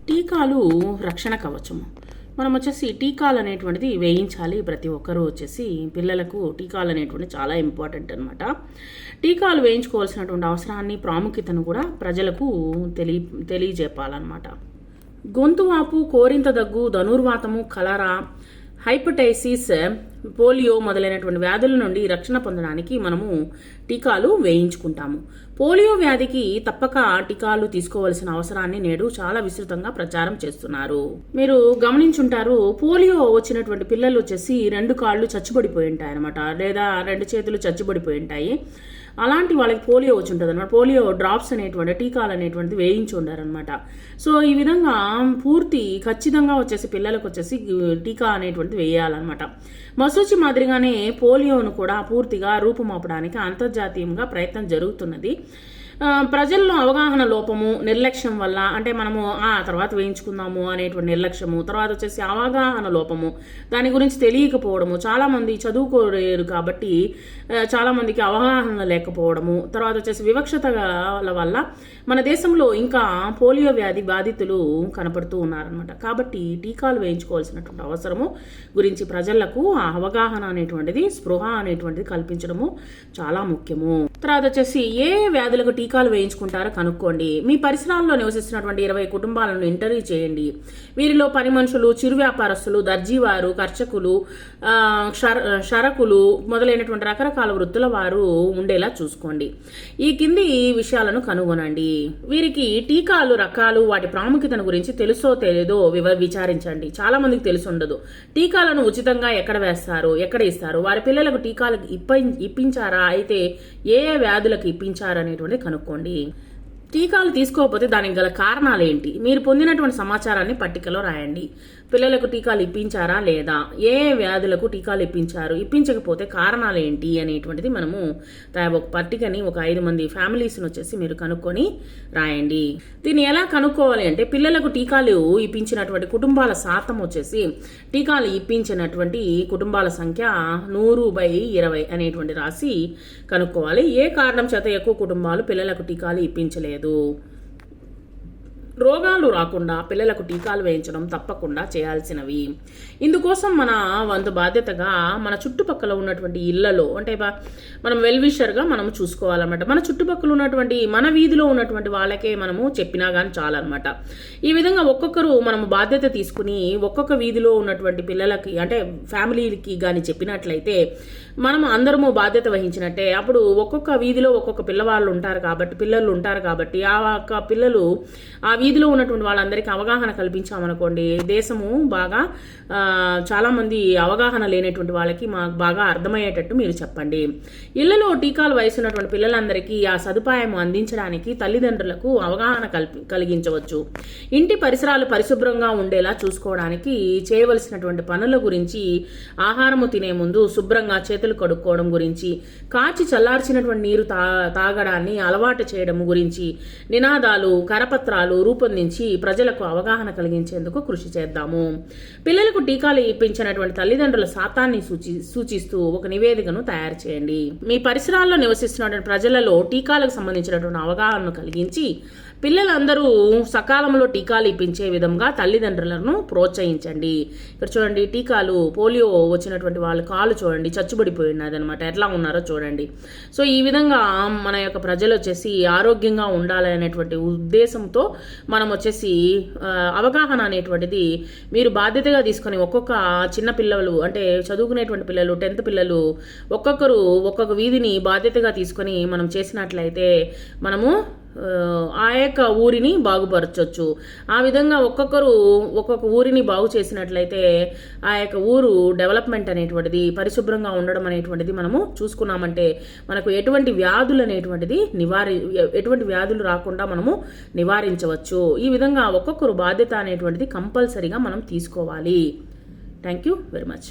టీకాలు రక్షణ కవచము. మనం వచ్చేసి టీకాలు అనేటువంటిది వేయించాలి. ప్రతి ఒక్కరూ వచ్చేసి పిల్లలకు టీకాలు అనేటువంటిది చాలా ఇంపార్టెంట్ అనమాట. టీకాలు వేయించుకోవాల్సినటువంటి అవసరాన్ని, ప్రాముఖ్యతను కూడా ప్రజలకు తెలియజెప్పాలన్నమాట. గొంతు వాపు, కోరింత దగ్గు, ధనుర్వాతము, కలరా, హైపటైసిస్, పోలియో మొదలైనటువంటి వ్యాధుల నుండి రక్షణ పొందడానికి మనము టీకాలు వేయించుకుంటాము. పోలియో వ్యాధికి తప్పక టీకాలు తీసుకోవాల్సిన అవసరాన్ని నేడు చాలా విస్తృతంగా ప్రచారం చేస్తున్నారు. మీరు గమనించుంటారు, పోలియో వచ్చినటువంటి పిల్లలు వచ్చేసి 2 కాళ్ళు చచ్చుబడిపోయి ఉంటాయి అనమాట, లేదా 2 చేతులు చచ్చుబడిపోయి ఉంటాయి. అలాంటి వాళ్ళకి పోలియో వచ్చి ఉంటుంది అనమాట. పోలియో డ్రాప్స్ అనేటువంటి టీకాలు అనేటువంటిది వేయించి ఉండారనమాట. సో ఈ విధంగా ఖచ్చితంగా వచ్చేసి పిల్లలకు వచ్చేసి టీకా అనేటువంటిది వేయాలన్నమాట. మసూచి మాదిరిగానే పోలియోను కూడా పూర్తిగా రూపుమాపడానికి అంతర్జాతీయంగా ప్రయత్నం జరుగుతున్నది. ప్రజల్లో అవగాహన లోపము, నిర్లక్ష్యం వల్ల, అంటే మనము తర్వాత వేయించుకుందాము అనేటువంటి నిర్లక్ష్యము, తర్వాత వచ్చేసి అవగాహన లోపము, దాని గురించి తెలియకపోవడము, చాలామంది చదువుకోలేరు కాబట్టి చాలామందికి అవగాహన లేకపోవడము, తర్వాత వచ్చేసి వివక్షతల వల్ల మన దేశంలో ఇంకా పోలియో వ్యాధి బాధితులు కనపడుతూ ఉన్నారనమాట. కాబట్టి టీకాలు వేయించుకోవాల్సినటువంటి అవసరము గురించి ప్రజలకు అవగాహన అనేటువంటిది, స్పృహ అనేటువంటిది కల్పించడము చాలా ముఖ్యము. తర్వాత వచ్చేసి ఏ వ్యాధులకు టీకాలు వేయించుకుంటారో కనుక్కోండి. మీ పరిసరాల్లో నివసిస్తున్నటువంటి 20 కుటుంబాలను ఇంటర్వ్యూ చేయండి. వీరిలో పని మనుషులు, చిరు వ్యాపారస్తులు, దర్జీవారు, కర్షకులు, షరకులు మొదలైనటువంటి రకరకాల వృత్తుల వారు ఉండేలా చూసుకోండి. ఈ కింది విషయాలను కనుగొనండి. వీరికి టీకాలు రకాలు, వాటి ప్రాముఖ్యతను గురించి తెలుసో తెలియదో విచారించండి. చాలా మందికి తెలిసి ఉండదు. టీకాలను ఉచితంగా ఎక్కడ వేస్తారు, ఎక్కడ ఇస్తారు, వారి పిల్లలకు టీకాలు ఇప్పించారా, అయితే ఏ వ్యాధులకు ఇప్పించారు అనేటువంటి కనుక్కోండి. టీకాలు తీసుకోకపోతే దానికి గల కారణాలు ఏంటి, మీరు పొందినటువంటి సమాచారాన్ని పట్టికలో రాయండి. పిల్లలకు టీకాలు ఇప్పించారా లేదా, ఏ వ్యాధులకు టీకాలు ఇప్పించారు, ఇప్పించకపోతే కారణాలు ఏంటి అనేటువంటిది మనము ఒక పట్టికని ఒక 5 మంది ఫ్యామిలీస్ని వచ్చేసి మీరు కనుక్కొని రాయండి. దీన్ని ఎలా కనుక్కోవాలి అంటే, పిల్లలకు టీకాలు ఇప్పించినటువంటి కుటుంబాల శాతం వచ్చేసి టీకాలు ఇప్పించినటువంటి కుటుంబాల సంఖ్య 100/20 అనేటువంటి రాసి కనుక్కోవాలి. ఏ కారణం చేత ఎక్కువ కుటుంబాలు పిల్లలకు టీకాలు ఇప్పించలేదు. రోగాలు రాకుండా పిల్లలకు టీకాలు వేయించడం తప్పకుండా చేయాల్సినవి. ఇందుకోసం మన వంతు బాధ్యతగా మన చుట్టుపక్కల ఉన్నటువంటి ఇళ్లలో, అంటే మనం వెల్విషర్గా మనం చూసుకోవాలన్నమాట. మన చుట్టుపక్కల ఉన్నటువంటి, మన వీధిలో ఉన్నటువంటి వాళ్ళకే మనము చెప్పినా కానీ చాలన్నమాట. ఈ విధంగా ఒక్కొక్కరు మనం బాధ్యత తీసుకుని ఒక్కొక్క వీధిలో ఉన్నటువంటి పిల్లలకి, అంటే ఫ్యామిలీకి కానీ చెప్పినట్లయితే మనం అందరము బాధ్యత వహించినట్టే. అప్పుడు ఒక్కొక్క వీధిలో ఒక్కొక్క పిల్లలు ఉంటారు కాబట్టి ఆ పిల్లలు ఆ వీధిలో ఉన్నటువంటి వాళ్ళందరికీ అవగాహన కల్పించామనుకోండి, దేశము బాగా చాలామంది అవగాహన లేనటువంటి వాళ్ళకి మాకు బాగా అర్థమయ్యేటట్టు మీరు చెప్పండి. ఇళ్లలో టీకాలు వయసున్నటువంటి పిల్లలందరికీ ఆ సదుపాయం అందించడానికి తల్లిదండ్రులకు అవగాహన కలిగించవచ్చు. ఇంటి పరిసరాలు పరిశుభ్రంగా ఉండేలా చూసుకోవడానికి చేయవలసినటువంటి పనుల గురించి, ఆహారము తినే ముందు శుభ్రంగా చేతులు కడుక్కోవడం గురించి, కాచి చల్లార్చినటువంటి నీరు తాగడాన్ని అలవాటు చేయడం గురించి నినాదాలు, కరపత్రాలు రూపొందించి ప్రజలకు అవగాహన కలిగించేందుకు కృషి చేద్దాము. పిల్లలకు టీకాలు ఇప్పించినటువంటి తల్లిదండ్రుల శాతాన్ని సూచిస్తూ ఒక నివేదికను తయారు చేయండి. మీ పరిసరాల్లో నివసిస్తున్నటువంటి ప్రజలలో టీకాలకు సంబంధించినటువంటి అవగాహనను కలిగించి పిల్లలందరూ సకాలంలో టీకాలు ఇప్పించే విధంగా తల్లిదండ్రులను ప్రోత్సహించండి. ఇక్కడ చూడండి, టీకాలు పోలియో వచ్చినటువంటి వాళ్ళ కాళ్ళు చూడండి చచ్చుబడిపోయి ఉన్నదనమాట, ఎట్లా ఉన్నారో చూడండి. సో ఈ విధంగా మన యొక్క ప్రజలు వచ్చేసి ఆరోగ్యంగా ఉండాలనేటువంటి ఉద్దేశంతో మనం వచ్చేసి అవగాహన అనేటువంటిది మీరు బాధ్యతగా తీసుకొని ఒక్కొక్క చిన్న పిల్లలు, అంటే చదువుకునేటువంటి పిల్లలు, 10th పిల్లలు ఒక్కొక్కరు ఒక్కొక్క వీధిని బాధ్యతగా తీసుకొని మనం చేసినట్లయితే మనము ఆ యొక్క ఊరిని బాగుపరచవచ్చు. ఆ విధంగా ఒక్కొక్కరు ఒక్కొక్క ఊరిని బాగు చేసినట్లయితే ఆ యొక్క ఊరు డెవలప్మెంట్ అనేటువంటిది, పరిశుభ్రంగా ఉండడం అనేటువంటిది మనము చూసుకున్నామంటే మనకు ఎటువంటి వ్యాధులు అనేటువంటిది ఎటువంటి వ్యాధులు రాకుండా మనము నివారించవచ్చు. ఈ విధంగా ఒక్కొక్కరు బాధ్యత అనేటువంటిది కంపల్సరీగా మనం తీసుకోవాలి. Thank you very much.